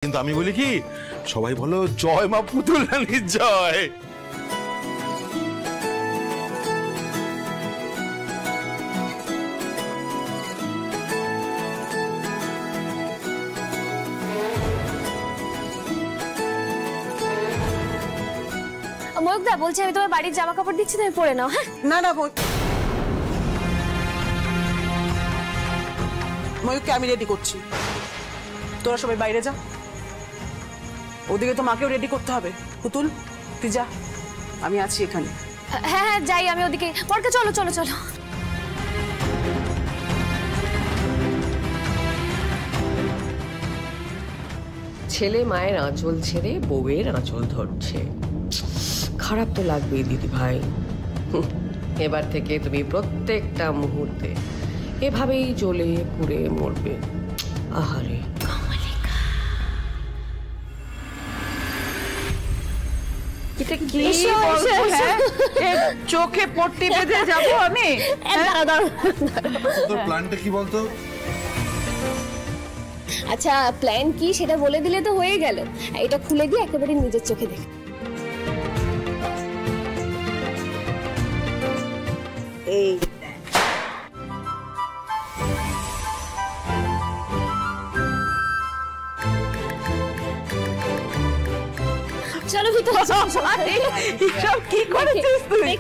কিন্তু আমি বলি কি, সবাই বলো জয় মা পুতুল রানীর জয়। ময়ূকদা বলছি, আমি তোমার বাড়ির জামা কাপড় দিচ্ছি, তুমি পরে নাও। হ্যাঁ না না ময়ূককে আমি রেডি করছি, তোরা সবাই বাইরে যা। ওদিকে তো মাকেও রেডি করতে হবে। পুতুল তুই যা, আমি আছি এখানে। হ্যাঁ হ্যাঁ যাই আমি ওদিকে। পরকে চলো চলো চলো। ছেলে মায়ের আঁচল ছেড়ে বউয়ের আঁচল ধরছে, খারাপ তো লাগবেই দিদি ভাই। এবার থেকে তুমি প্রত্যেকটা মুহূর্তে এভাবেই জ্বলে পুড়ে মরবে। আহারে এটা কি চোখে পট্টি বেঁধে যাবো আমি? তোর প্ল্যানটা কি বলতো? আচ্ছা প্ল্যান কি সেটা বলে দিলে তো হয়ে গেল। এটা খুলে দিয়ে একেবারে নিজের চোখে দেখ। এই চলো ভিতরে চলো। সব কি করেছিস তুই?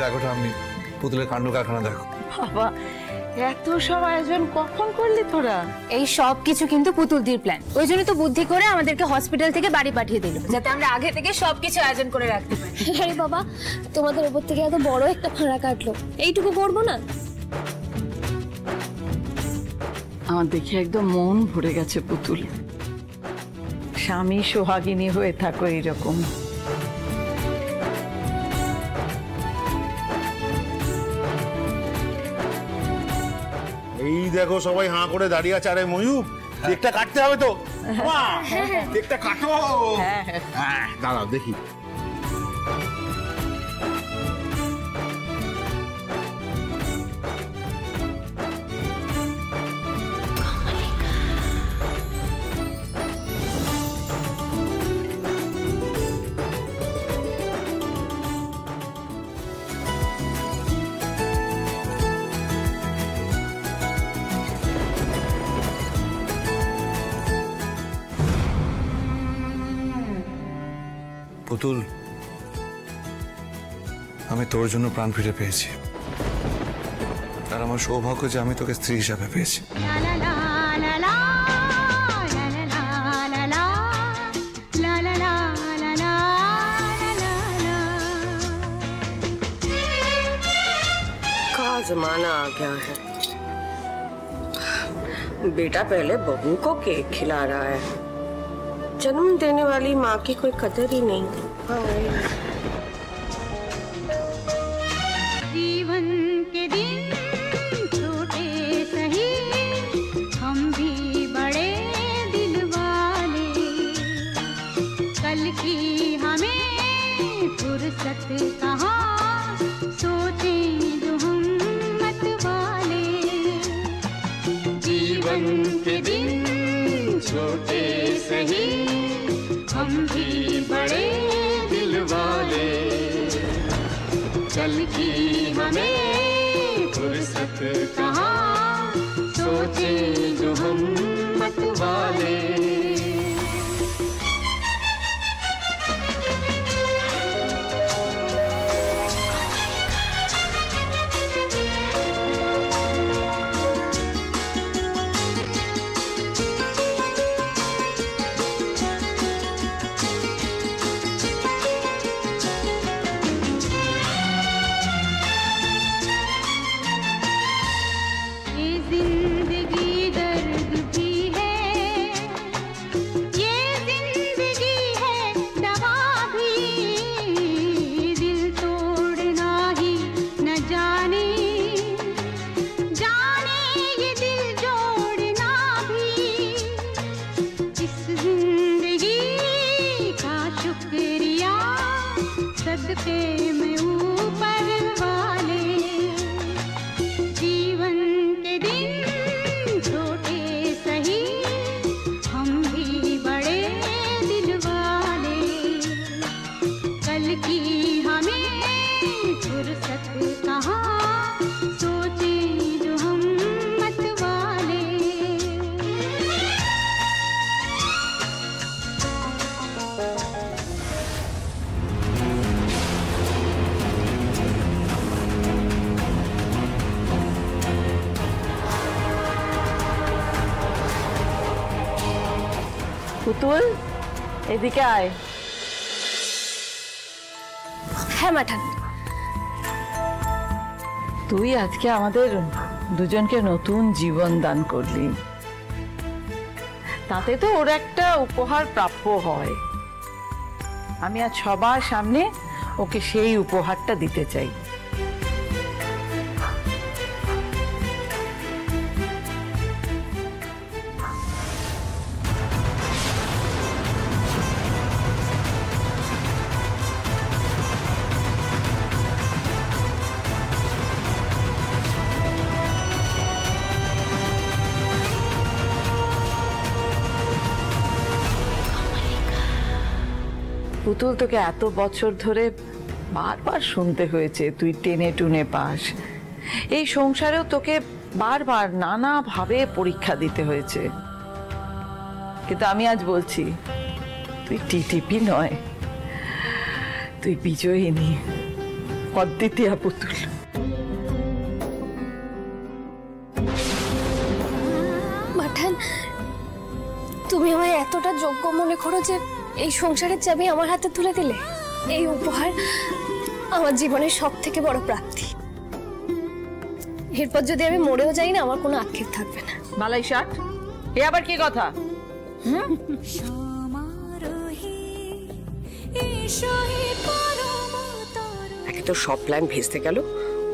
দেখো আমি পুতুলের কাণ্ড কারখানা দেখো। বাবা এত সব আয়োজন কখন করলি তোরা? এই সব কিছু কিন্তু পুতুলদির প্ল্যান। ওই জন্য তো বুদ্ধি করে আমাদেরকে হসপিটাল থেকে বাড়ি পাঠিয়ে দিল, যাতে আমরা আগে থেকে সবকিছু আয়োজন করে রাখতে পারি। আরে বাবা, তোমাদের উপর থেকে এত বড় একটা ফাঁড়া কাটলো, এইটুকু করবো না? আমার দেখে একদম মন ভরে গেছে পুতুল। স্বামী সোহাগিনী হয়ে থাকো এইরকম। এই দেখো সবাই হাঁ করে দাঁড়িয়ে আছে। আরে ময়ূক, কেকটা কাটতে হবে তো। কেকটা কাটো। হ্যাঁ দাঁড়াও দেখি। পুতুল, আমি তোর জন্য প্রাণ ফিরে পেয়েছি, আর আমার সৌভাগ্য যে আমি তোকে স্ত্রী হিসাবে পেয়েছি। का जमाना आ गया है, बेटा पहले बहू को केक खिला रहा है। जन्म देने वाली माँ की कोई कदर ही नहीं। जीवन के दिन छोटे सही, हम भी बड़े दिल वाले, कल की हमें फुर्सत कहाँ, सोचें जो हम मत वाले। जीवन के दिन छोटे सही, हम भी बड़े दिल वाले, कल की हमें फुर्सत कहाँ, सोचे जो हम मत वाले। जिंदगी सदके में ऊपर वाले जीवन के दिन छोटे सही हम भी बड़े दिल वाले कल की हमें फुर्सत कहाँ सोचे जो हम मत वाले পুতুল এদিকে আয়। হ্যাঁ মাঠান, তুই আজকে আমাদের দুজনকে নতুন জীবন দান করলি, তাতে তো ওর একটা উপহার প্রাপ্য হয়। আমি আজ সবার সামনে ওকে সেই উপহারটা দিতে চাই। পুতুল, তোকে এত বছর ধরে বারবার শুনতে হয়েছে তুই টেনে টুনে পাস। এই সংসারেও তোকে বারবার নানাভাবে পরীক্ষা দিতে হয়েছে, কিন্তু আমি আজ বলছি তুই টিটিপি নয়, তুই বিজয়িনী, অদ্বিতীয়া পুতুল। মাঠান, তুমি আমায় এতটা যোগ্য মনে করো যে এই সংসারের চাবি আমার হাতে তুলে দিলে? এই উপহার আমার জীবনের সব থেকে বড় প্রাপ্তি। এরপর যদি আমি মরেও যাই না, আমার কোনো আক্ষেপ থাকবে না। মালাই ষাট, এ আবার কি কথা? একে তো সব প্ল্যান ভেস্তে গেল,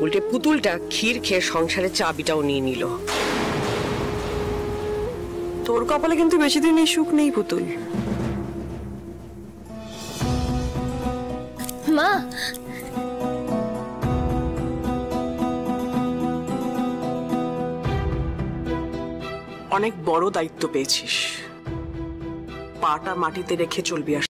উল্টে পুতুলটা ক্ষীর খেয়ে সংসারের চাবিটাও নিয়ে নিল। তোর কপালে কিন্তু বেশি দিন এই সুখ নেই পুতুল। মা, অনেক বড় দায়িত্ব পেয়েছিস, পাটা মাটিতে রেখে চলবি আর